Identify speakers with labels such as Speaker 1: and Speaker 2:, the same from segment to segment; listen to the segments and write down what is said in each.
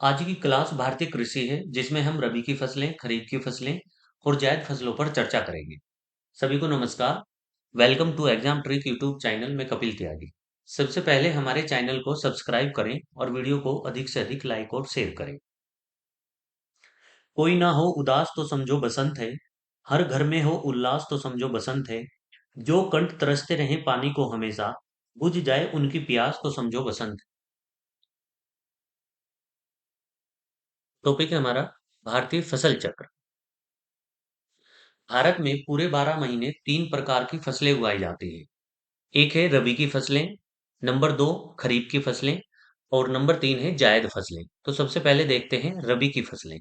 Speaker 1: आज की क्लास भारतीय कृषि है जिसमें हम रबी की फसलें, खरीफ की फसलें और जायद फसलों पर चर्चा करेंगे। सभी को नमस्कार। Welcome to exam trick YouTube channel में कपिल त्यागी। सबसे पहले हमारे चैनल को सब्सक्राइब करें और वीडियो को अधिक से अधिक लाइक और शेयर करें। कोई ना हो उदास तो समझो बसंत है, हर घर में हो उल्लास तो समझो बसंत है। जो कंठ तरसते रहे पानी को हमेशा, बुझ जाए उनकी प्यास तो समझो बसंत। टॉपिक है हमारा भारतीय फसल चक्र। भारत में पूरे 12 महीने 3 प्रकार की फसलें उगाई जाती हैं। एक है रबी की फसलें, नंबर 2 खरीफ की फसलें और नंबर 3 है जायद फसलें। तो सबसे पहले देखते हैं रबी की फसलें।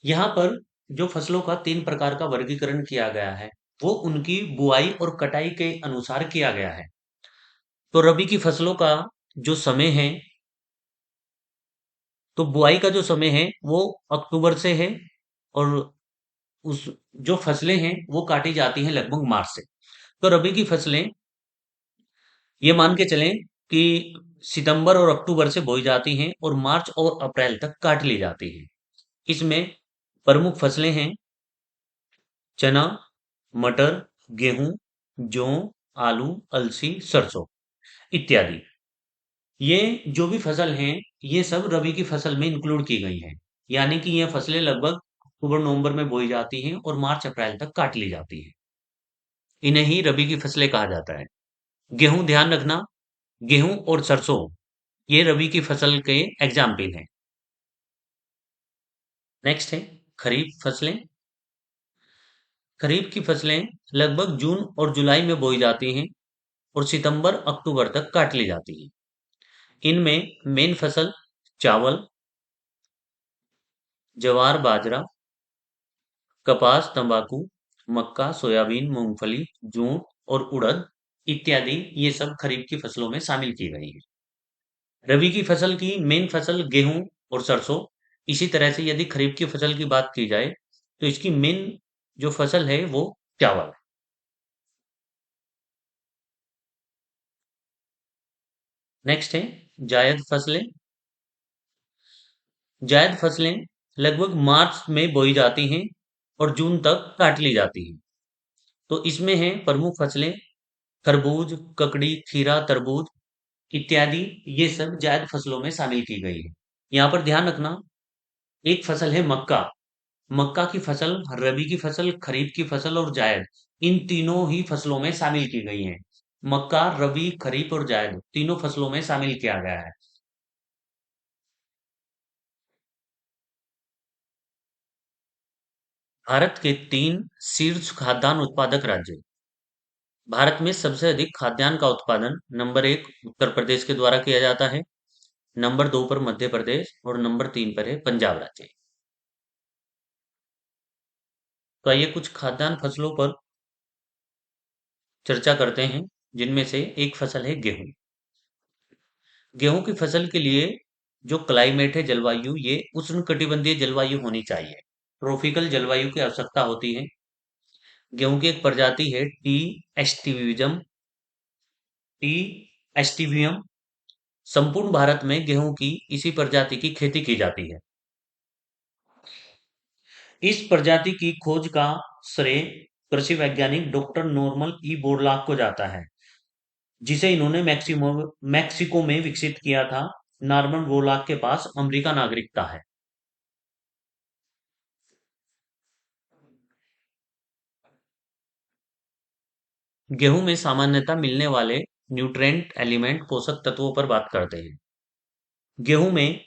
Speaker 1: यहाँ पर जो फसलों का 3 प्रकार का वर्गीकरण किया गया है, वो उनकी बुआई और कटाई के अनुसार किया गया है। तो रबी की फसलों का जो समय है, तो बुआई का जो समय है वो अक्टूबर से है और उस जो फसलें हैं वो काटी जाती हैं लगभग मार्च से। तो रबी की फसलें ये मान के चलें कि सितंबर और अक्टूबर से बोई जाती हैं और मार्च और अप्रैल तक काट ली जाती हैं। इसमें प्रमुख फसलें हैं चना, मटर, गेहूं, जौ, आलू, अलसी, सरसों इत्यादि। ये जो भी फसल हैं, ये सब रबी की फसल में इंक्लूड की गई हैं। यानी कि ये फसलें लगभग अक्टूबर नवंबर में बोई जाती हैं और मार्च अप्रैल तक काट ली जाती हैं। इन्हें ही रबी की फसलें कहा जाता है। गेहूं ध्यान रखना, गेहूं और सरसों ये रबी की फसल के एग्जाम्पल हैं। नेक्स्ट है खरीफ फसलें। खरीफ की फसलें लगभग जून और जुलाई में बोई जाती हैं और सितंबर अक्टूबर तक काट ली जाती हैं। इनमें मेन फसल चावल, ज्वार बाजरा, कपास तंबाकू, मक्का सोयाबीन मूंगफली, जूट और उड़द इत्यादि ये सब खरीफ की फसलों में शामिल की गई हैं। रबी की फसल की मेन फसल गेहूं और सरसों। इसी तरह से यदि खरीफ की फसल की बात की जाए तो इसकी मेन जो फसल है वो चावल है। नेक्स्ट है जायद फसलें। जायद फसलें लगभग मार्च में बोई जाती हैं और जून तक काट ली जाती हैं। तो इसमें है प्रमुख फसलें खरबूज, ककड़ी, खीरा, तरबूज इत्यादि। ये सब जायद फसलों में शामिल की गई है। यहाँ पर ध्यान रखना, एक फसल है मक्का। मक्का की फसल रबी की फसल, खरीफ की फसल और जायद इन तीनों ही फसलों में शामिल की गई हैं। मक्का रबी खरीफ और जायद तीनों फसलों में शामिल किया गया है। भारत के 3 शीर्ष खाद्यान्न उत्पादक राज्य। भारत में सबसे अधिक खाद्यान्न का उत्पादन नंबर 1 उत्तर प्रदेश के द्वारा किया जाता है, नंबर 2 पर मध्य प्रदेश और नंबर 3 पर है पंजाब राज्य। तो आइए कुछ खाद्यान्न फसलों पर चर्चा करते हैं, जिनमें से एक फसल है गेहूं। गेहूं की फसल के लिए जो क्लाइमेट है, जलवायु, ये उष्णकटिबंधीय जलवायु होनी चाहिए। ट्रॉपिकल जलवायु की आवश्यकता होती है। गेहूं की एक प्रजाति है टी एस्टिवियम। संपूर्ण भारत में गेहूं की इसी प्रजाति की खेती की जाती है। इस प्रजाति की खोज का श्रेय कृषि वैज्ञानिक डॉक्टर नॉर्मन ई बोरलॉग को जाता है, जिसे इन्होंने मैक्सिको में विकसित किया था। नॉर्मन बोरलॉग के पास अमेरिका नागरिकता है। गेहूं में सामान्यतः मिलने वाले न्यूट्रेंट एलिमेंट पोषक तत्वों पर बात करते हैं। गेहूं में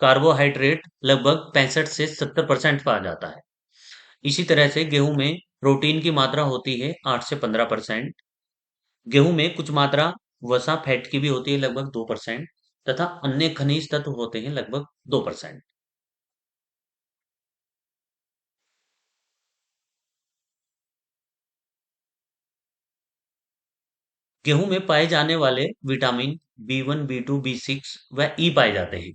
Speaker 1: कार्बोहाइड्रेट लगभग 65 से 70% पाया जाता है। इसी तरह से गेहूं में प्रोटीन की मात्रा होती है 8 से 15%। गेहूं में कुछ मात्रा वसा फैट की भी होती है लगभग 2% तथा अन्य खनिज तत्व होते हैं लगभग 2%। गेहूं में पाए जाने वाले विटामिन B1, B2, B6 व ई पाए जाते हैं।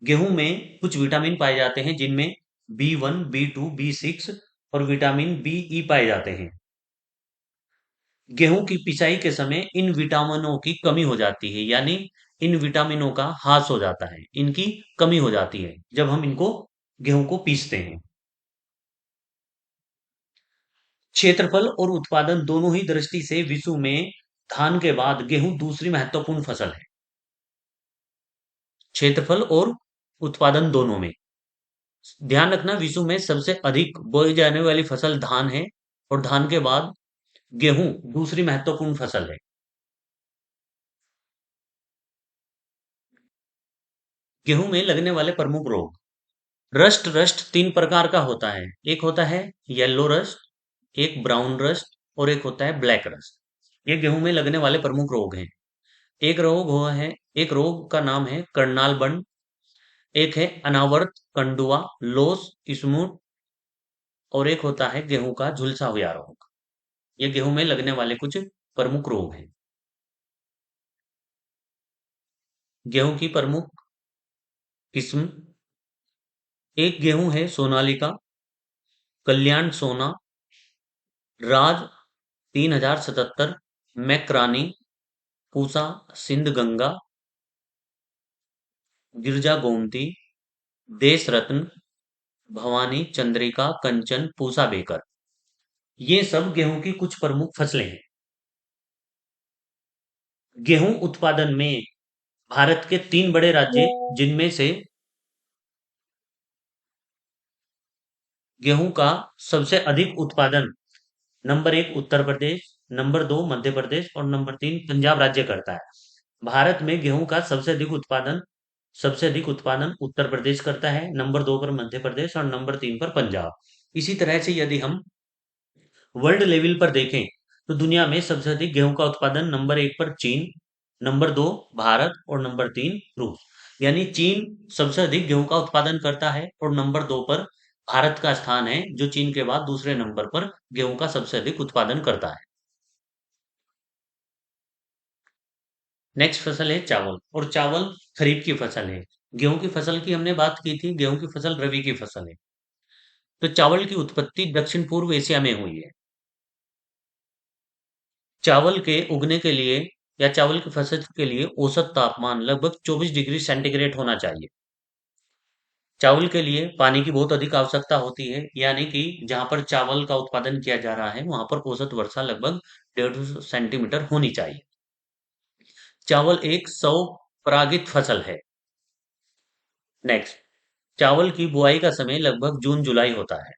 Speaker 1: गेहूं में कुछ विटामिन पाए जाते हैं जिनमें B1, B2, B6 और विटामिन बी ई पाए जाते हैं। गेहूं की पिसाई के समय इन विटामिनों की कमी हो जाती है, यानी इन विटामिनों का ह्रास हो जाता है, इनकी कमी हो जाती है जब हम इनको गेहूं को पीसते हैं। क्षेत्रफल और उत्पादन दोनों ही दृष्टि से विश्व में धान के बाद गेहूं दूसरी महत्वपूर्ण फसल है। क्षेत्रफल और उत्पादन दोनों में ध्यान रखना, विश्व में सबसे अधिक बोई जाने वाली फसल धान है और धान के बाद गेहूं दूसरी महत्वपूर्ण फसल है। गेहूं में लगने वाले प्रमुख रोग। रस्ट तीन प्रकार का होता है। एक होता है येलो रस्ट, एक ब्राउन रस्ट और एक होता है ब्लैक रस्ट। ये गेहूं में लगने वाले प्रमुख रोग हैं। एक रोग हुआ है, एक रोग का नाम है करनाल बंड, एक है अनावर्त कंडुआ लोस स्मूथ और एक होता है गेहूं का झुलसा हुआ रोग। ये गेहूं में लगने वाले कुछ प्रमुख रोग हैं। गेहूं की प्रमुख किस्म, एक गेहूं है सोनालिका, कल्याण सोना, राज 3077, मैक्रानी, पूसा सिंध गंगा, गिरजा गोमती, देश रत्न, भवानी चंद्रिका कंचन पूसा बेकर। ये सब गेहूं की कुछ प्रमुख फसलें हैं। गेहूं उत्पादन में भारत के तीन बड़े राज्य, जिनमें से गेहूं का सबसे अधिक उत्पादन नंबर एक उत्तर प्रदेश, नंबर दो मध्य प्रदेश और नंबर तीन पंजाब राज्य करता है। भारत में गेहूं का सबसे अधिक उत्पादन उत्तर प्रदेश करता है, नंबर दो पर मध्य प्रदेश और नंबर तीन पर पंजाब। इसी तरह से यदि हम वर्ल्ड लेवल पर देखें तो दुनिया में सबसे अधिक गेहूं का उत्पादन नंबर एक पर चीन, नंबर दो भारत और नंबर तीन रूस। यानी चीन सबसे अधिक गेहूं का उत्पादन करता है और नंबर दो पर भारत का स्थान है, जो चीन के बाद दूसरे नंबर पर गेहूं का सबसे अधिक उत्पादन करता है। नेक्स्ट फसल है चावल, और चावल खरीफ की फसल है। गेहूं की फसल की हमने बात की थी, गेहूं की फसल रबी की फसल है। तो चावल की उत्पत्ति दक्षिण पूर्व एशिया में हुई है। चावल के उगने के लिए या चावल की फसल के लिए औसत तापमान लगभग 24 डिग्री सेंटीग्रेड होना चाहिए। चावल के लिए पानी की बहुत अधिक आवश्यकता होती है, यानी कि जहां पर चावल का उत्पादन किया जा रहा है वहां पर औसत वर्षा लगभग 150 सेंटीमीटर होनी चाहिए। चावल एक सौ परागित फसल है। नेक्स्ट, चावल की बुआई का समय लगभग जून जुलाई होता है।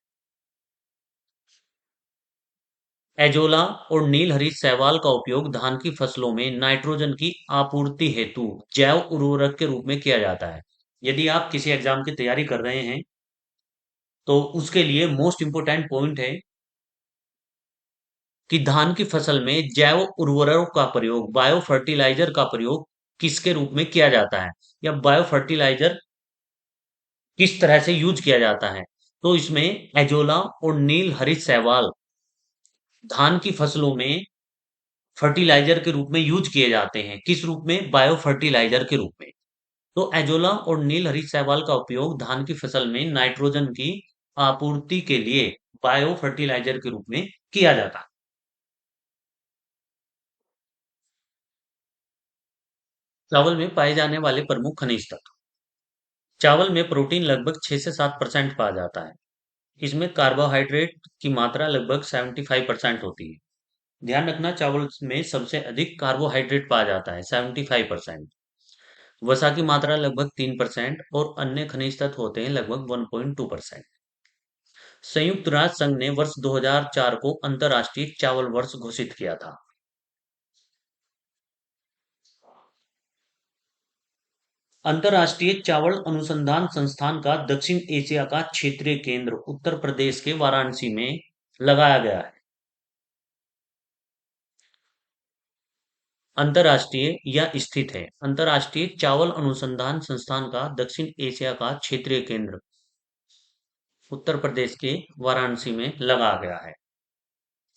Speaker 1: एजोला और नीलहरित शैवाल का उपयोग धान की फसलों में नाइट्रोजन की आपूर्ति हेतु जैव उर्वरक के रूप में किया जाता है। यदि आप किसी एग्जाम की तैयारी कर रहे हैं तो उसके लिए मोस्ट इंपोर्टेंट पॉइंट है कि धान की फसल में जैव उर्वरक का प्रयोग, बायो फर्टिलाइजर का प्रयोग किसके रूप में किया जाता है, या बायो फर्टिलाइजर किस तरह से यूज किया जाता है। तो इसमें एजोला और नील हरित शैवाल धान की फसलों में फर्टिलाइजर के रूप में यूज किए जाते हैं। किस रूप में? बायो फर्टिलाइजर के रूप में। तो एजोला और नील हरित शैवाल का उपयोग धान की फसल में नाइट्रोजन की आपूर्ति के लिए बायो फर्टिलाइजर के रूप में किया जाता है। चावल में पाए जाने वाले प्रमुख खनिज तत्व। चावल में प्रोटीन लगभग 6 से 7% पाया जाता है। इसमें कार्बोहाइड्रेट की मात्रा लगभग 75% होती है। ध्यान रखना, चावल में सबसे अधिक कार्बोहाइड्रेट पाया जाता है 75%। वसा की मात्रा लगभग 3% और अन्य खनिज तत्व होते हैं लगभग 1.2%। संयुक्त राष्ट्र संघ ने वर्ष 2004 को अंतर्राष्ट्रीय चावल वर्ष घोषित किया था। अंतर्राष्ट्रीय चावल अनुसंधान संस्थान का दक्षिण एशिया का क्षेत्रीय केंद्र उत्तर प्रदेश के वाराणसी में लगाया गया है। अंतर्राष्ट्रीय या स्थित है। अंतर्राष्ट्रीय चावल अनुसंधान संस्थान का दक्षिण एशिया का क्षेत्रीय केंद्र उत्तर प्रदेश के वाराणसी में लगाया गया है।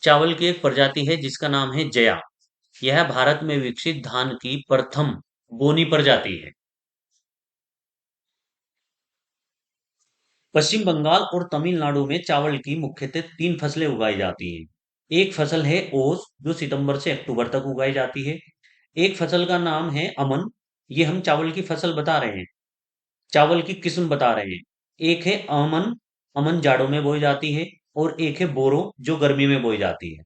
Speaker 1: चावल की एक प्रजाति है जिसका नाम है जया। यह भारत में विकसित धान की प्रथम बोनी प्रजाति है। पश्चिम बंगाल और तमिलनाडु में चावल की मुख्यतः तीन फसलें उगाई जाती हैं। एक फसल है ओस, जो सितंबर से अक्टूबर तक उगाई जाती है। एक फसल का नाम है अमन, ये हम चावल की फसल बता रहे हैं, चावल की किस्म बता रहे हैं। एक है अमन, अमन जाड़ों में बोई जाती है, और एक है बोरो जो गर्मी में बोई जाती है।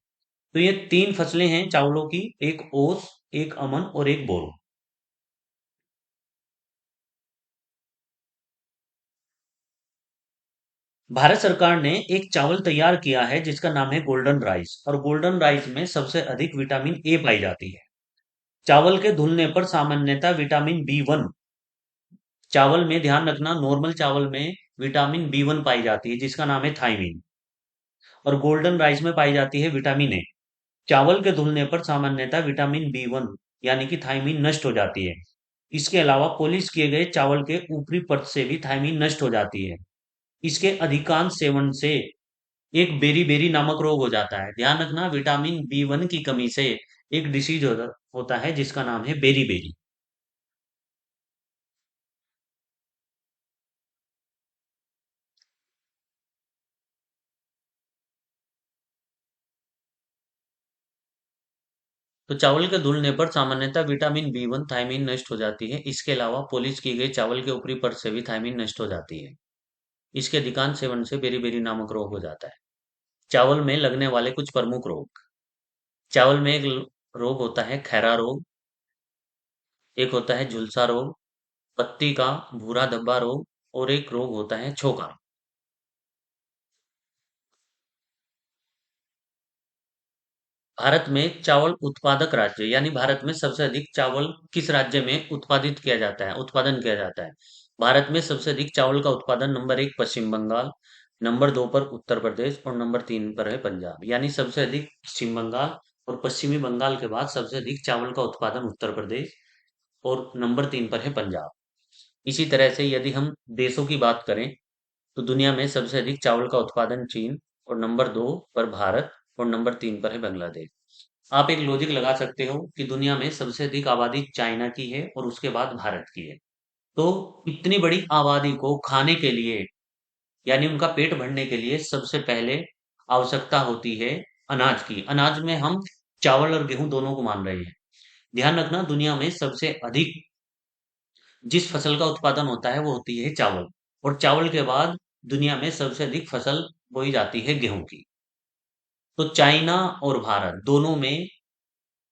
Speaker 1: तो ये तीन फसलें हैं चावलों की, एक ओस, एक अमन और एक बोरो। भारत सरकार ने एक चावल तैयार किया है जिसका नाम है गोल्डन राइस, और गोल्डन राइस में सबसे अधिक विटामिन ए पाई जाती है। चावल के धुलने पर सामान्यतः विटामिन बी 1, चावल में ध्यान रखना, नॉर्मल चावल में विटामिन बी 1 पाई जाती है जिसका नाम है थायमीन, और गोल्डन राइस में पाई जाती है विटामिन ए। चावल के धुलने पर सामान्यतः विटामिन बी 1 यानी कि थायमीन नष्ट हो जाती है। इसके अलावा पॉलिश किए गए चावल के ऊपरी परत से भी थायमीन नष्ट हो जाती है। इसके अधिकांश सेवन से एक बेरी-बेरी नामक रोग हो जाता है। ध्यान रखना, विटामिन बी 1 की कमी से एक डिसीज होता है जिसका नाम है बेरी-बेरी। तो चावल के धुलने पर सामान्यतः विटामिन बी 1 थायमीन नष्ट हो जाती है। इसके अलावा पॉलिश की गई चावल के ऊपरी परत से भी थायमीन नष्ट हो जाती है। इसके अधिकांश सेवन से बेरी-बेरी नामक रोग हो जाता है। चावल में लगने वाले कुछ प्रमुख रोग। चावल में एक रोग होता है खैरा रोग, एक होता है झुलसा रोग, पत्ती का भूरा धब्बा रोग, और एक रोग होता है छोका। भारत में चावल उत्पादक राज्य, यानी भारत में सबसे अधिक चावल किस राज्य में उत्पादित किया जाता है, उत्पादन किया जाता है? भारत में सबसे अधिक चावल का उत्पादन नंबर 1 पश्चिम बंगाल, नंबर 2 पर उत्तर प्रदेश और नंबर 3 पर है पंजाब। यानी सबसे अधिक पश्चिम बंगाल, और पश्चिमी बंगाल के बाद सबसे अधिक चावल का उत्पादन उत्तर प्रदेश, और नंबर 3 पर है पंजाब। इसी तरह से यदि हम देशों की बात करें, तो दुनिया में सबसे अधिक चावल का उत्पादन चीन, और नंबर 2 पर भारत, और नंबर 3 पर है बांग्लादेश। आप एक लॉजिक लगा सकते हो कि दुनिया में सबसे अधिक आबादी चाइना की है और उसके बाद भारत की है। तो इतनी बड़ी आबादी को खाने के लिए, यानी उनका पेट भरने के लिए सबसे पहले आवश्यकता होती है अनाज की। अनाज में हम चावल और गेहूं दोनों को मान रहे हैं। ध्यान रखना, दुनिया में सबसे अधिक जिस फसल का उत्पादन होता है वो होती है चावल, और चावल के बाद दुनिया में सबसे अधिक फसल बोई जाती है गेहूं की। तो चाइना और भारत दोनों में,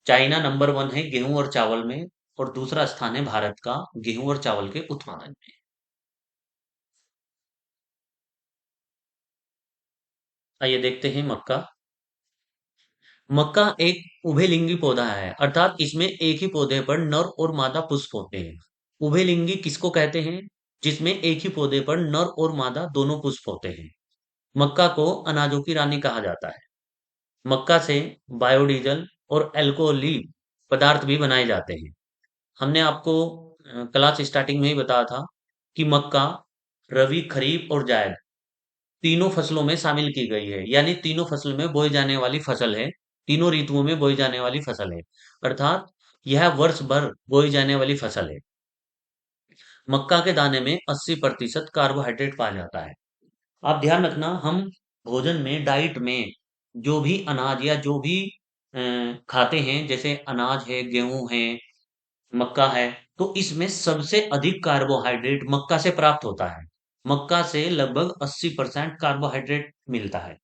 Speaker 1: चाइना नंबर 1 है गेहूं और चावल में, और दूसरा स्थान है भारत का गेहूं और चावल के उत्पादन में। आइए देखते हैं मक्का। मक्का एक उभयलिंगी पौधा है, अर्थात इसमें एक ही पौधे पर नर और मादा पुष्प होते हैं। उभयलिंगी किसको कहते हैं? जिसमें एक ही पौधे पर नर और मादा दोनों पुष्प होते हैं। मक्का को अनाजों की रानी कहा जाता है। मक्का से बायोडीजल और अल्कोहलीय पदार्थ भी बनाए जाते हैं। हमने आपको क्लास स्टार्टिंग में ही बताया था कि मक्का रबी, खरीफ और जायद तीनों फसलों में शामिल की गई है, यानी तीनों फसल में बोई जाने वाली फसल है, तीनों ऋतुओं में बोई जाने वाली फसल है, अर्थात यह वर्ष भर बोई जाने वाली फसल है। मक्का के दाने में 80% कार्बोहाइड्रेट पाया जाता है। आप ध्यान रखना, हम भोजन में, डाइट में जो भी अनाज या जो भी खाते हैं, जैसे अनाज है, गेहूं है, मक्का है, तो इसमें सबसे अधिक कार्बोहाइड्रेट मक्का से प्राप्त होता है। मक्का से लगभग 80% कार्बोहाइड्रेट मिलता है।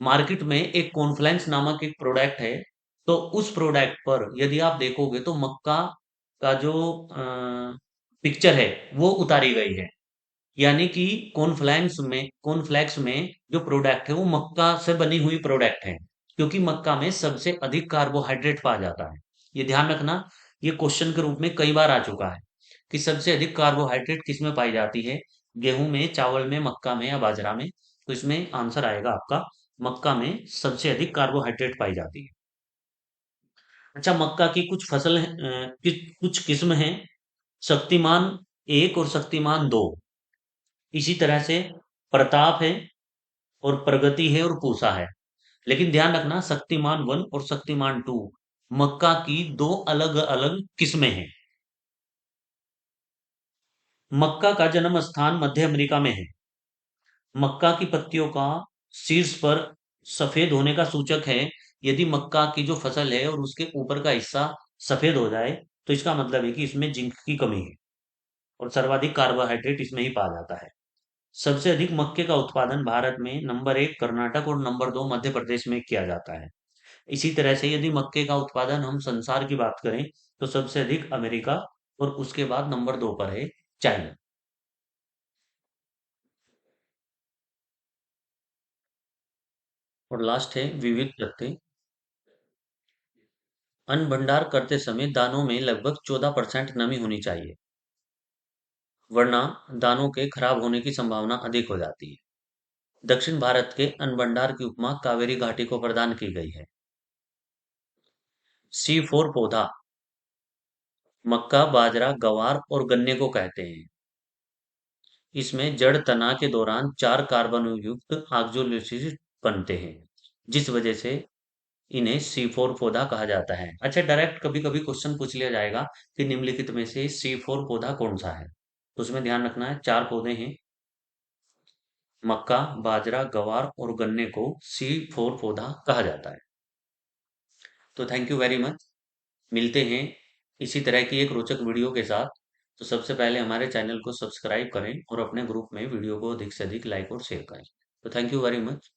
Speaker 1: मार्केट में एक कॉर्नफ्लेक्स नामक एक प्रोडक्ट है, तो उस प्रोडक्ट पर यदि आप देखोगे तो मक्का का जो पिक्चर है वो उतारी गई है। यानी कि कॉर्नफ्लेक्स में जो प्रोडक्ट है वो मक्का से बनी हुई प्रोडक्ट है, क्योंकि मक्का में सबसे अधिक कार्बोहाइड्रेट पाया जाता है। ये ध्यान रखना, ये क्वेश्चन के रूप में कई बार आ चुका है कि सबसे अधिक कार्बोहाइड्रेट किस में पाई जाती है, गेहूं में, चावल में, मक्का में या बाजरा में। तो इसमें आंसर आएगा आपका मक्का में सबसे अधिक कार्बोहाइड्रेट पाई जाती है। अच्छा, मक्का की कुछ फसल कुछ किस्म हैं, शक्तिमान 1 और शक्तिमान 2। इसी तरह से प्रताप है, और प्रगति है, और पूसा है। लेकिन ध्यान रखना, शक्तिमान 1 और शक्तिमान 2 मक्का की दो अलग अलग किस्में हैं। मक्का का जन्म स्थान मध्य अमेरिका में है। मक्का की पत्तियों का शीर्ष पर सफेद होने का सूचक है। यदि मक्का की जो फसल है और उसके ऊपर का हिस्सा सफेद हो जाए तो इसका मतलब है कि इसमें जिंक की कमी है और सर्वाधिक कार्बोहाइड्रेट इसमें ही पाया जाता है। सबसे अधिक मक्के का उत्पादन भारत में नंबर 1 कर्नाटक और नंबर 2 मध्य प्रदेश में किया जाता है। इसी तरह से यदि मक्के का उत्पादन हम संसार की बात करें तो सबसे अधिक अमेरिका और उसके बाद नंबर 2 पर है चाइना। और लास्ट है विविध तथ्य। अन्न भंडार करते समय दानों में लगभग 14% नमी होनी चाहिए, वरना दानों के खराब होने की संभावना अधिक हो जाती है। दक्षिण भारत के अन्न भंडार की उपमा कावेरी घाटी को प्रदान की गई है। C4 पौधा मक्का, बाजरा, ग्वार और गन्ने को कहते हैं। इसमें जड़ तना के दौरान 4 कार्बन युक्त ऑक्सोलिसिस बनते हैं, जिस वजह से इन्हें C4 पौधा कहा जाता है। अच्छा, डायरेक्ट कभी कभी क्वेश्चन पूछ लिया जाएगा कि निम्नलिखित में से C4 पौधा कौन सा है। तो उसमें ध्यान रखना है, 4 पौधे हैं, मक्का, बाजरा, ग्वार और गन्ने को C4 पौधा कहा जाता है। तो थैंक यू वेरी मच। मिलते हैं इसी तरह की एक रोचक वीडियो के साथ। तो सबसे पहले हमारे चैनल को सब्सक्राइब करें और अपने ग्रुप में वीडियो को अधिक से अधिक लाइक और शेयर करें। तो थैंक यू वेरी मच।